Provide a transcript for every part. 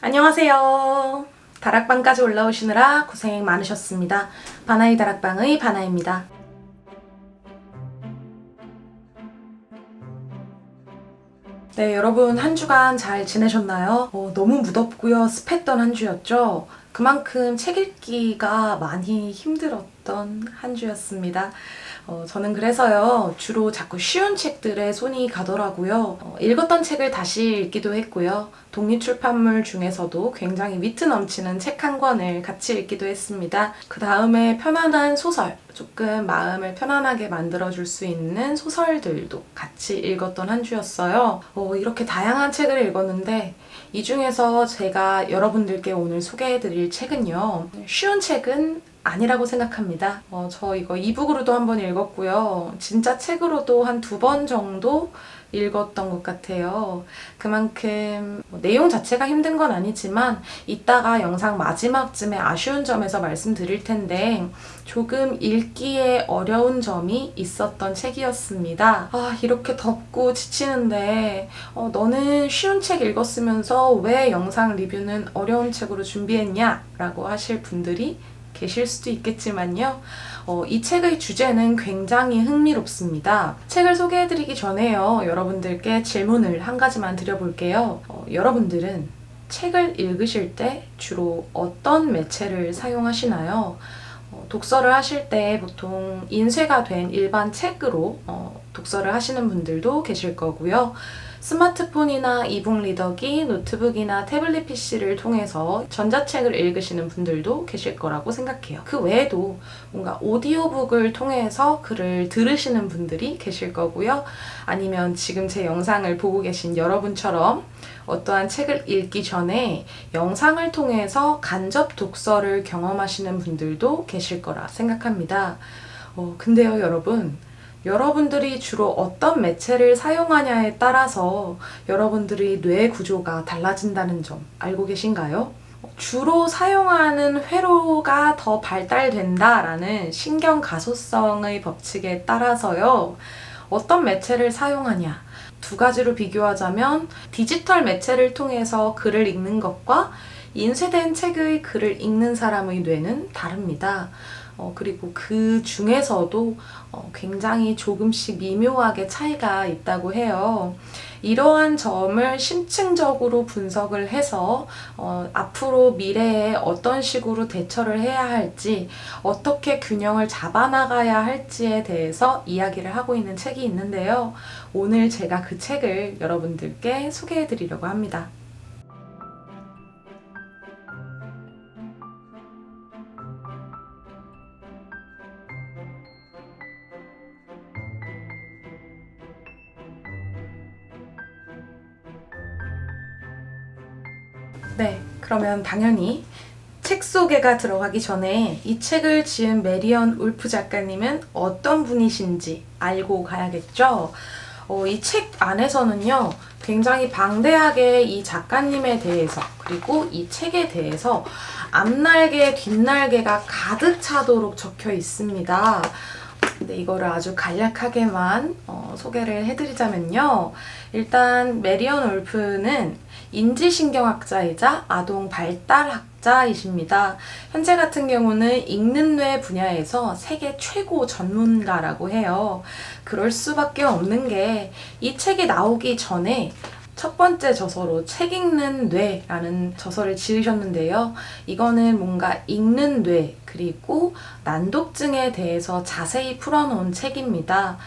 안녕하세요. 다락방까지 올라오시느라 고생 많으셨습니다. 바나이 다락방의 바나입니다. 네, 여러분 한 주간 잘 지내셨나요? 너무 무덥고요. 습했던 한 주였죠. 그만큼 책 읽기가 많이 힘들었던 한 주였습니다. 저는 그래서요, 주로 자꾸 쉬운 책들에 손이 가더라고요. 읽었던 책을 다시 읽기도 했고요. 독립출판물 중에서도 굉장히 위트 넘치는 책 한 권을 같이 읽기도 했습니다. 그 다음에 편안한 소설, 조금 마음을 편안하게 만들어줄 수 있는 소설들도 같이 읽었던 한 주였어요. 이렇게 다양한 책을 읽었는데 이 중에서 제가 여러분들께 오늘 소개해드릴 책은요, 쉬운 책은 아니라고 생각합니다. 저 이거 이북으로도 한번 읽었고요. 진짜 책으로도 한 2번 정도 읽었던 것 같아요. 그만큼 내용 자체가 힘든 건 아니지만 이따가 영상 마지막쯤에 아쉬운 점에서 말씀드릴 텐데 조금 읽기에 어려운 점이 있었던 책이었습니다. 이렇게 덥고 지치는데 너는 쉬운 책 읽었으면서 왜 영상 리뷰는 어려운 책으로 준비했냐? 라고 하실 분들이 계실 수도 있겠지만요. 이 책의 주제는 굉장히 흥미롭습니다. 책을 소개해드리기 전에요. 여러분들께 질문을 한 가지만 드려볼게요. 여러분들은 책을 읽으실 때 주로 어떤 매체를 사용하시나요? 독서를 하실 때 보통 인쇄가 된 일반 책으로 독서를 하시는 분들도 계실 거고요. 스마트폰이나 이북 리더기, 노트북이나 태블릿 PC를 통해서 전자책을 읽으시는 분들도 계실 거라고 생각해요. 그 외에도 뭔가 오디오북을 통해서 글을 들으시는 분들이 계실 거고요. 아니면 지금 제 영상을 보고 계신 여러분처럼 어떠한 책을 읽기 전에 영상을 통해서 간접 독서를 경험하시는 분들도 계실 거라 생각합니다. 근데요, 여러분들이 주로 어떤 매체를 사용하냐에 따라서 여러분들의 뇌 구조가 달라진다는 점 알고 계신가요? 주로 사용하는 회로가 더 발달된다라는 신경가소성의 법칙에 따라서요. 어떤 매체를 사용하냐? 2가지로 비교하자면 디지털 매체를 통해서 글을 읽는 것과 인쇄된 책의 글을 읽는 사람의 뇌는 다릅니다. 그리고 그 중에서도 굉장히 조금씩 미묘하게 차이가 있다고 해요. 이러한 점을 심층적으로 분석을 해서 앞으로 미래에 어떤 식으로 대처를 해야 할지, 어떻게 균형을 잡아나가야 할지에 대해서 이야기를 하고 있는 책이 있는데요. 오늘 제가 그 책을 여러분들께 소개해 드리려고 합니다. 네, 그러면 당연히 책 소개가 들어가기 전에 이 책을 지은 메리언 울프 작가님은 어떤 분이신지 알고 가야겠죠? 이 책 안에서는요, 굉장히 방대하게 이 작가님에 대해서, 그리고 이 책에 대해서 앞날개, 뒷날개가 가득 차도록 적혀 있습니다. 근데 이거를 아주 간략하게만 소개를 해드리자면요. 일단 메리언 울프는 인지신경학자이자 아동 발달학자이십니다. 현재 같은 경우는 읽는 뇌 분야에서 세계 최고 전문가라고 해요. 그럴 수밖에 없는 게 이 책이 나오기 전에 첫 번째 저서로 책 읽는 뇌라는 저서를 지으셨는데요. 이거는 뭔가 읽는 뇌 그리고 난독증에 대해서 자세히 풀어놓은 책입니다.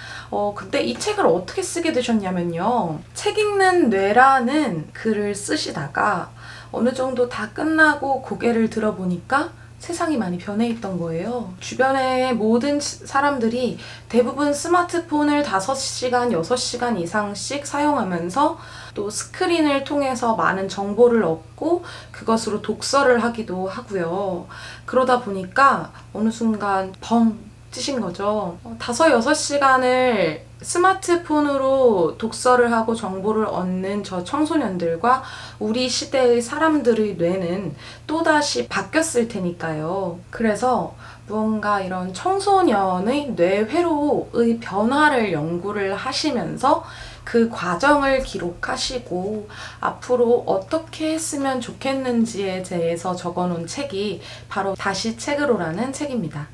근데 이 책을 어떻게 쓰게 되셨냐면요. 책 읽는 뇌라는 글을 쓰시다가 어느 정도 다 끝나고 고개를 들어보니까 세상이 많이 변해 있던 거예요. 주변의 모든 사람들이 대부분 스마트폰을 5시간, 6시간 이상씩 사용하면서 또 스크린을 통해서 많은 정보를 얻고 그것으로 독서를 하기도 하고요. 그러다 보니까 어느 순간 벙 찌신 거죠. 5, 6시간을 스마트폰으로 독서를 하고 정보를 얻는 저 청소년들과 우리 시대의 사람들의 뇌는 또다시 바뀌었을 테니까요. 그래서 무언가 이런 청소년의 뇌회로의 변화를 연구를 하시면서 그 과정을 기록하시고 앞으로 어떻게 했으면 좋겠는지에 대해서 적어놓은 책이 바로 다시 책으로라는 책입니다.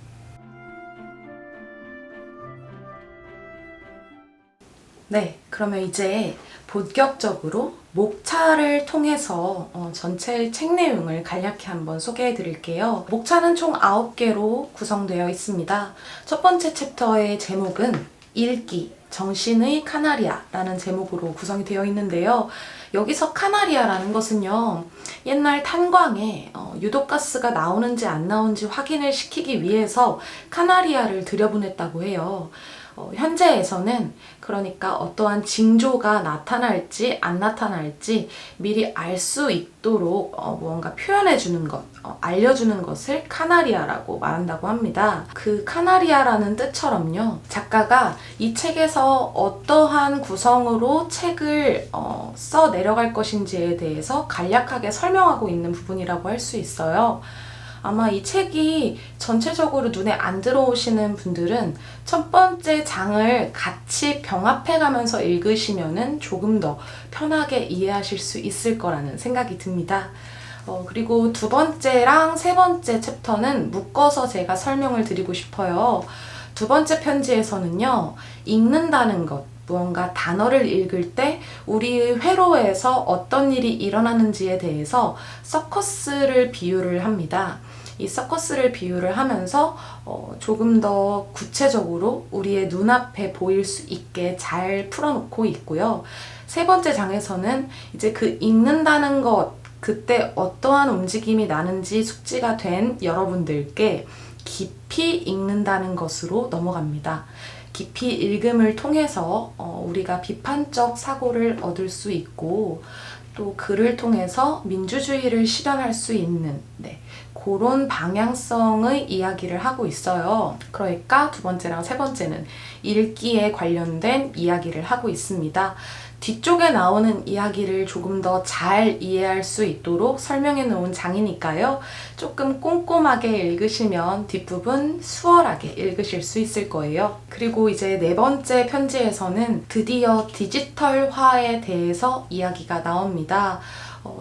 네, 그러면 이제 본격적으로 목차를 통해서 전체 책 내용을 간략히 한번 소개해 드릴게요. 목차는 총 9개로 구성되어 있습니다. 첫 번째 챕터의 제목은 읽기, 정신의 카나리아라는 제목으로 구성이 되어 있는데요. 여기서 카나리아라는 것은요, 옛날 탄광에 유독가스가 나오는지 안 나오는지 확인을 시키기 위해서 카나리아를 들여보냈다고 해요. 현재에서는 그러니까 어떠한 징조가 나타날지 안 나타날지 미리 알 수 있도록 무언가 표현해 주는 것, 알려주는 것을 카나리아라고 말한다고 합니다. 그 카나리아라는 뜻처럼요, 작가가 이 책에서 어떠한 구성으로 책을 써 내려갈 것인지에 대해서 간략하게 설명하고 있는 부분이라고 할 수 있어요. 아마 이 책이 전체적으로 눈에 안 들어오시는 분들은 첫 번째 장을 같이 병합해 가면서 읽으시면은 조금 더 편하게 이해하실 수 있을 거라는 생각이 듭니다. 그리고 두 번째랑 세 번째 챕터는 묶어서 제가 설명을 드리고 싶어요. 두 번째 편지에서는요, 읽는다는 것, 무언가 단어를 읽을 때 우리 회로에서 어떤 일이 일어나는지에 대해서 서커스를 비유를 합니다. 이 서커스를 비유를 하면서 조금 더 구체적으로 우리의 눈앞에 보일 수 있게 잘 풀어놓고 있고요. 세 번째 장에서는 이제 그 읽는다는 것, 그때 어떠한 움직임이 나는지 숙지가 된 여러분들께 깊이 읽는다는 것으로 넘어갑니다. 깊이 읽음을 통해서 우리가 비판적 사고를 얻을 수 있고, 또 글을 통해서 민주주의를 실현할 수 있는 그런 방향성의 이야기를 하고 있어요. 그러니까 두 번째랑 세 번째는 읽기에 관련된 이야기를 하고 있습니다. 뒤쪽에 나오는 이야기를 조금 더 잘 이해할 수 있도록 설명해 놓은 장이니까요. 조금 꼼꼼하게 읽으시면 뒷부분 수월하게 읽으실 수 있을 거예요. 그리고 이제 네 번째 편지에서는 드디어 디지털화에 대해서 이야기가 나옵니다.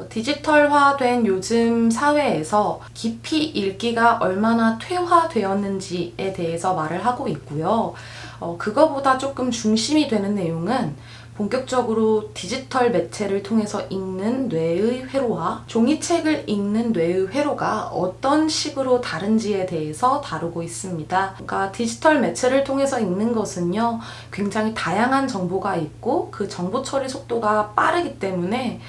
디지털화된 요즘 사회에서 깊이 읽기가 얼마나 퇴화되었는지에 대해서 말을 하고 있고요. 그거보다 조금 중심이 되는 내용은 본격적으로 디지털 매체를 통해서 읽는 뇌의 회로와 종이책을 읽는 뇌의 회로가 어떤 식으로 다른지에 대해서 다루고 있습니다. 그러니까 디지털 매체를 통해서 읽는 것은요, 굉장히 다양한 정보가 있고 그 정보 처리 속도가 빠르기 때문에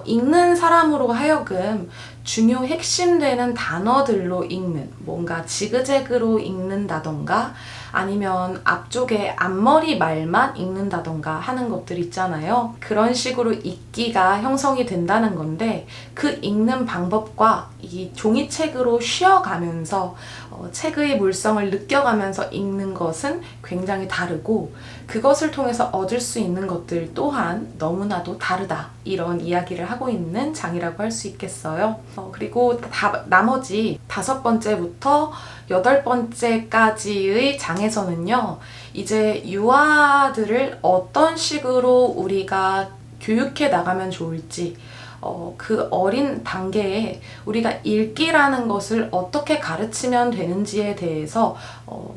읽는 사람으로 하여금 중요 핵심되는 단어들로 읽는, 뭔가 지그재그로 읽는다던가 아니면 앞쪽에 앞머리 말만 읽는다던가 하는 것들 있잖아요. 그런 식으로 읽기가 형성이 된다는 건데, 그 읽는 방법과 이 종이책으로 쉬어가면서 책의 물성을 느껴가면서 읽는 것은 굉장히 다르고, 그것을 통해서 얻을 수 있는 것들 또한 너무나도 다르다, 이런 이야기를 하고 있는 장이라고 할 수 있겠어요. 그리고 나머지 5번째부터 8번째까지의 장에서는요, 이제 유아들을 어떤 식으로 우리가 교육해 나가면 좋을지, 그 어린 단계에 우리가 읽기라는 것을 어떻게 가르치면 되는지에 대해서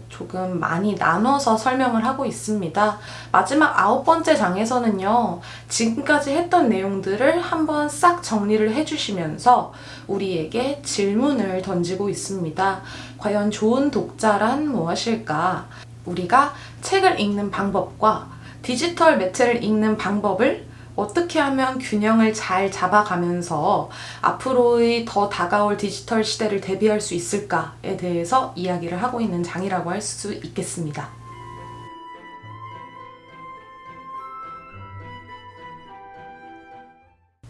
조금 많이 나눠서 설명을 하고 있습니다. 마지막 9번째 장에서는요, 지금까지 했던 내용들을 한번 싹 정리를 해주시면서 우리에게 질문을 던지고 있습니다. 과연 좋은 독자란 무엇일까? 우리가 책을 읽는 방법과 디지털 매체를 읽는 방법을 어떻게 하면 균형을 잘 잡아가면서 앞으로의 더 다가올 디지털 시대를 대비할 수 있을까에 대해서 이야기를 하고 있는 장이라고 할 수 있겠습니다.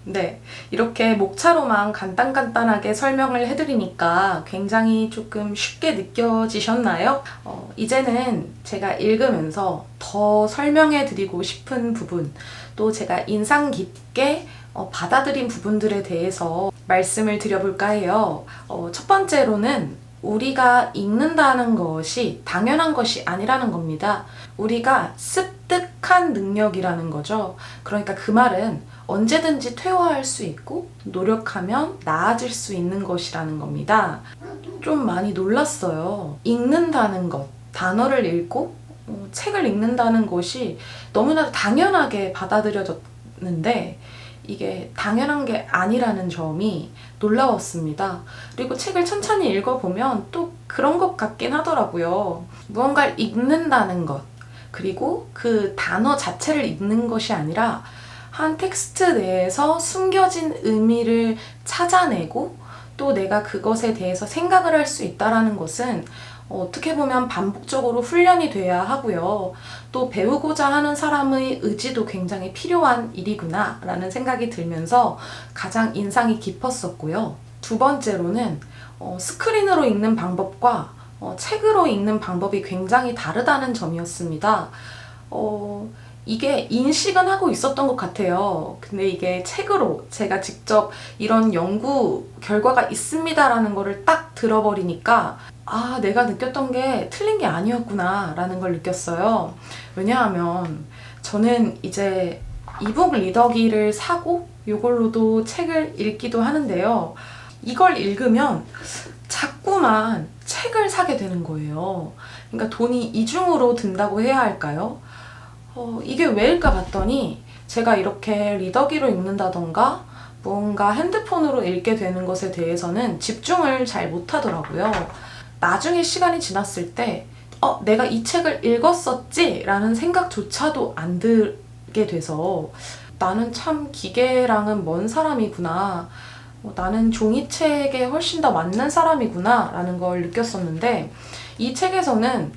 네, 이렇게 목차로만 간단하게 설명을 해드리니까 굉장히 조금 쉽게 느껴지셨나요? 이제는 제가 읽으면서 더 설명해드리고 싶은 부분, 또 제가 인상 깊게 받아들인 부분들에 대해서 말씀을 드려볼까 해요. 첫 번째로는 우리가 읽는다는 것이 당연한 것이 아니라는 겁니다. 우리가 습득한 능력이라는 거죠. 그러니까 그 말은 언제든지 퇴화할 수 있고 노력하면 나아질 수 있는 것이라는 겁니다. 좀 많이 놀랐어요. 읽는다는 것, 단어를 읽고 책을 읽는다는 것이 너무나도 당연하게 받아들여졌는데 이게 당연한 게 아니라는 점이 놀라웠습니다. 그리고 책을 천천히 읽어보면 또 그런 것 같긴 하더라고요. 무언가를 읽는다는 것, 그리고 그 단어 자체를 읽는 것이 아니라 한 텍스트 내에서 숨겨진 의미를 찾아내고 또 내가 그것에 대해서 생각을 할 수 있다는 것은 어떻게 보면 반복적으로 훈련이 돼야 하고요. 또 배우고자 하는 사람의 의지도 굉장히 필요한 일이구나 라는 생각이 들면서 가장 인상이 깊었었고요. 두 번째로는 스크린으로 읽는 방법과 책으로 읽는 방법이 굉장히 다르다는 점이었습니다. 이게 인식은 하고 있었던 것 같아요. 근데 이게 책으로 제가 직접 이런 연구 결과가 있습니다라는 거를 딱 들어버리니까 내가 느꼈던 게 틀린 게 아니었구나 라는 걸 느꼈어요. 왜냐하면 저는 이제 이북 리더기를 사고 이걸로도 책을 읽기도 하는데요. 이걸 읽으면 자꾸만 책을 사게 되는 거예요. 그러니까 돈이 이중으로 든다고 해야 할까요? 이게 왜일까 봤더니 제가 이렇게 리더기로 읽는다던가 무언가 핸드폰으로 읽게 되는 것에 대해서는 집중을 잘 못하더라고요. 나중에 시간이 지났을 때 내가 이 책을 읽었었지? 라는 생각조차도 안 들게 돼서 나는 참 기계랑은 먼 사람이구나. 나는 종이책에 훨씬 더 맞는 사람이구나 라는 걸 느꼈었는데 이 책에서는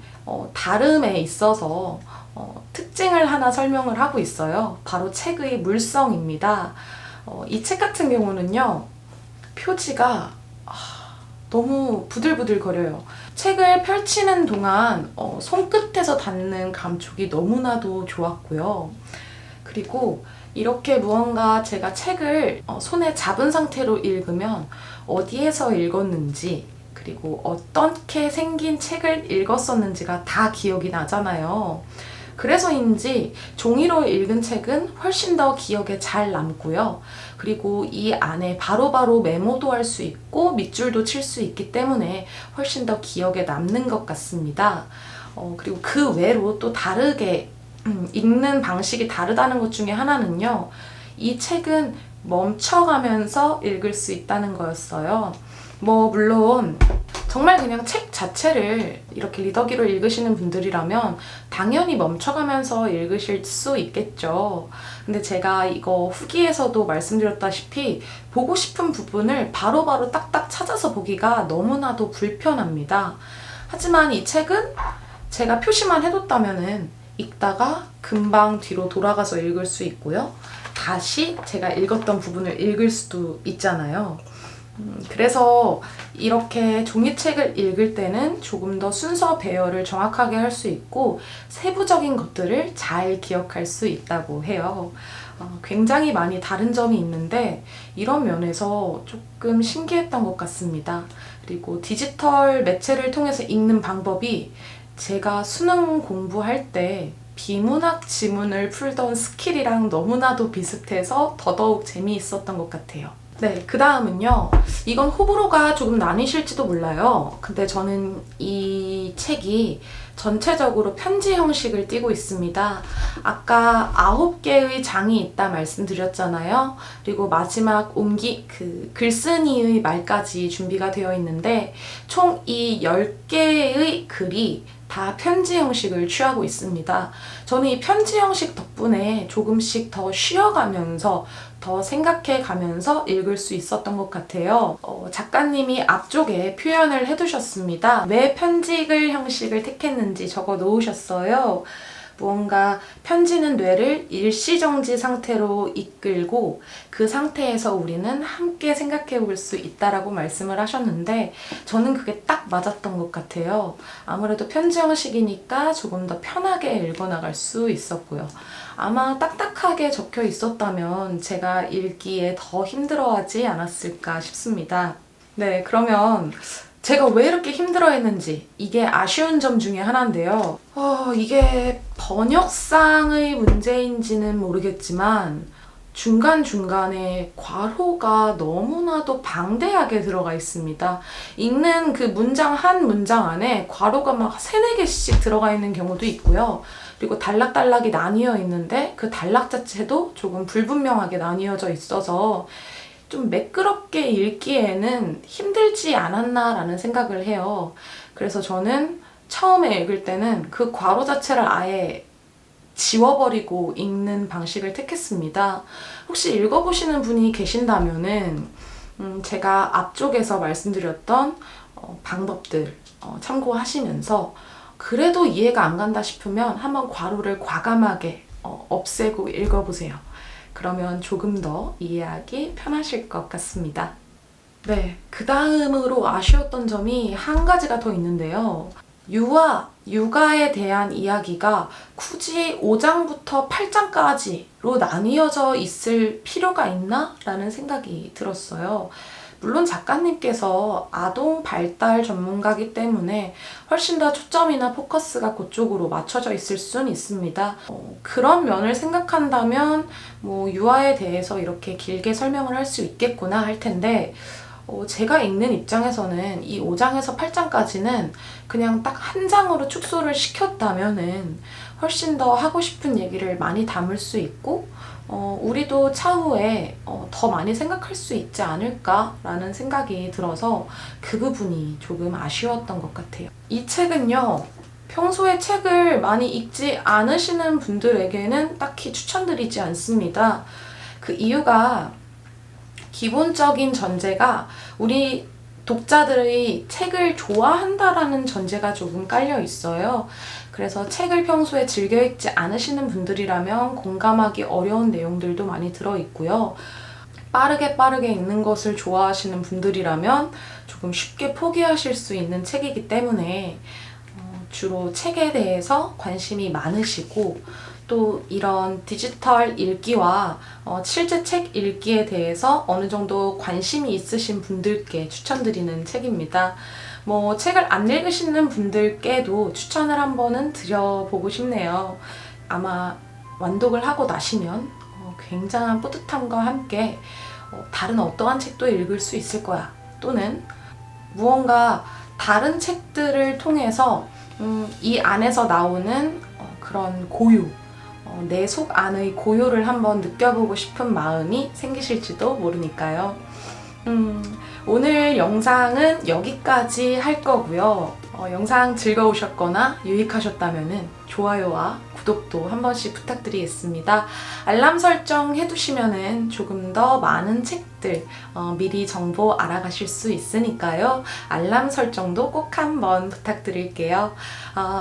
다름에 있어서 특징을 하나 설명을 하고 있어요. 바로 책의 물성입니다. 이 책 같은 경우는요, 표지가 너무 부들부들거려요. 책을 펼치는 동안 손끝에서 닿는 감촉이 너무나도 좋았고요. 그리고 이렇게 무언가 제가 책을 손에 잡은 상태로 읽으면 어디에서 읽었는지 그리고 어떻게 생긴 책을 읽었었는지가 다 기억이 나잖아요. 그래서인지 종이로 읽은 책은 훨씬 더 기억에 잘 남고요. 그리고 이 안에 바로바로 메모도 할 수 있고 밑줄도 칠 수 있기 때문에 훨씬 더 기억에 남는 것 같습니다. 그리고 그 외로 또 다르게 읽는 방식이 다르다는 것 중에 하나는요. 이 책은 멈춰가면서 읽을 수 있다는 거였어요. 물론 정말 그냥 책 자체를 이렇게 리더기로 읽으시는 분들이라면 당연히 멈춰가면서 읽으실 수 있겠죠. 근데 제가 이거 후기에서도 말씀드렸다시피 보고 싶은 부분을 바로바로 딱딱 찾아서 보기가 너무나도 불편합니다. 하지만 이 책은 제가 표시만 해뒀다면은 읽다가 금방 뒤로 돌아가서 읽을 수 있고요. 다시 제가 읽었던 부분을 읽을 수도 있잖아요. 그래서 이렇게 종이책을 읽을 때는 조금 더 순서 배열을 정확하게 할 수 있고 세부적인 것들을 잘 기억할 수 있다고 해요. 굉장히 많이 다른 점이 있는데 이런 면에서 조금 신기했던 것 같습니다. 그리고 디지털 매체를 통해서 읽는 방법이 제가 수능 공부할 때 비문학 지문을 풀던 스킬이랑 너무나도 비슷해서 더더욱 재미있었던 것 같아요. 네, 그 다음은요. 이건 호불호가 조금 나뉘실지도 몰라요. 근데 저는 이 책이 전체적으로 편지 형식을 띠고 있습니다. 아까 9개의 장이 있다 말씀드렸잖아요. 그리고 마지막 글쓴이의 말까지 준비가 되어 있는데 총 이 10개의 글이 다 편지 형식을 취하고 있습니다. 저는 이 편지 형식 덕분에 조금씩 더 쉬어가면서 더 생각해가면서 읽을 수 있었던 것 같아요. 작가님이 앞쪽에 표현을 해두셨습니다. 왜 편지글 형식을 택했는지 적어 놓으셨어요. 무언가 편지는 뇌를 일시정지 상태로 이끌고 그 상태에서 우리는 함께 생각해 볼 수 있다라고 말씀을 하셨는데 저는 그게 딱 맞았던 것 같아요. 아무래도 편지 형식이니까 조금 더 편하게 읽어나갈 수 있었고요. 아마 딱딱하게 적혀 있었다면 제가 읽기에 더 힘들어하지 않았을까 싶습니다. 네, 그러면 제가 왜 이렇게 힘들어했는지 이게 아쉬운 점 중에 하나인데요. 이게 번역상의 문제인지는 모르겠지만 중간중간에 괄호가 너무나도 방대하게 들어가 있습니다. 읽는 그 문장 한 문장 안에 괄호가 막 3, 4개씩 들어가 있는 경우도 있고요. 그리고 단락단락이 나뉘어 있는데 그 단락 자체도 조금 불분명하게 나뉘어져 있어서 좀 매끄럽게 읽기에는 힘들지 않았나라는 생각을 해요. 그래서 저는 처음에 읽을 때는 그 괄호 자체를 아예 지워버리고 읽는 방식을 택했습니다. 혹시 읽어보시는 분이 계신다면은 제가 앞쪽에서 말씀드렸던 방법들 참고하시면서 그래도 이해가 안 간다 싶으면 한번 괄호를 과감하게 없애고 읽어보세요. 그러면 조금 더 이해하기 편하실 것 같습니다. 네, 그 다음으로 아쉬웠던 점이 한 가지가 더 있는데요. 유아, 육아에 대한 이야기가 굳이 5장부터 8장까지로 나뉘어져 있을 필요가 있나? 라는 생각이 들었어요. 물론 작가님께서 아동 발달 전문가이기 때문에 훨씬 더 초점이나 포커스가 그쪽으로 맞춰져 있을 수는 있습니다. 그런 면을 생각한다면 유아에 대해서 이렇게 길게 설명을 할 수 있겠구나 할 텐데 제가 읽는 입장에서는 이 5장에서 8장까지는 그냥 딱 한 장으로 축소를 시켰다면은 훨씬 더 하고 싶은 얘기를 많이 담을 수 있고 우리도 차후에 더 많이 생각할 수 있지 않을까라는 생각이 들어서 그 부분이 조금 아쉬웠던 것 같아요. 이 책은요, 평소에 책을 많이 읽지 않으시는 분들에게는 딱히 추천드리지 않습니다. 그 이유가 기본적인 전제가 우리 독자들이 책을 좋아한다라는 전제가 조금 깔려 있어요. 그래서 책을 평소에 즐겨 읽지 않으시는 분들이라면 공감하기 어려운 내용들도 많이 들어있고요. 빠르게 읽는 것을 좋아하시는 분들이라면 조금 쉽게 포기하실 수 있는 책이기 때문에 주로 책에 대해서 관심이 많으시고 또 이런 디지털 읽기와 실제 책 읽기에 대해서 어느 정도 관심이 있으신 분들께 추천드리는 책입니다. 책을 안 읽으시는 분들께도 추천을 한번은 드려보고 싶네요. 아마 완독을 하고 나시면 굉장한 뿌듯함과 함께 다른 어떠한 책도 읽을 수 있을 거야. 또는 무언가 다른 책들을 통해서 이 안에서 나오는 그런 고유, 내 속 안의 고요를 한번 느껴보고 싶은 마음이 생기실지도 모르니까요. 오늘 영상은 여기까지 할 거고요. 영상 즐거우셨거나 유익하셨다면 좋아요와 구독도 한 번씩 부탁드리겠습니다. 알람 설정 해두시면 조금 더 많은 책들 미리 정보 알아가실 수 있으니까요. 알람 설정도 꼭 한번 부탁드릴게요.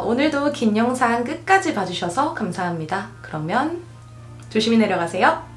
오늘도 긴 영상 끝까지 봐주셔서 감사합니다. 그러면 조심히 내려가세요.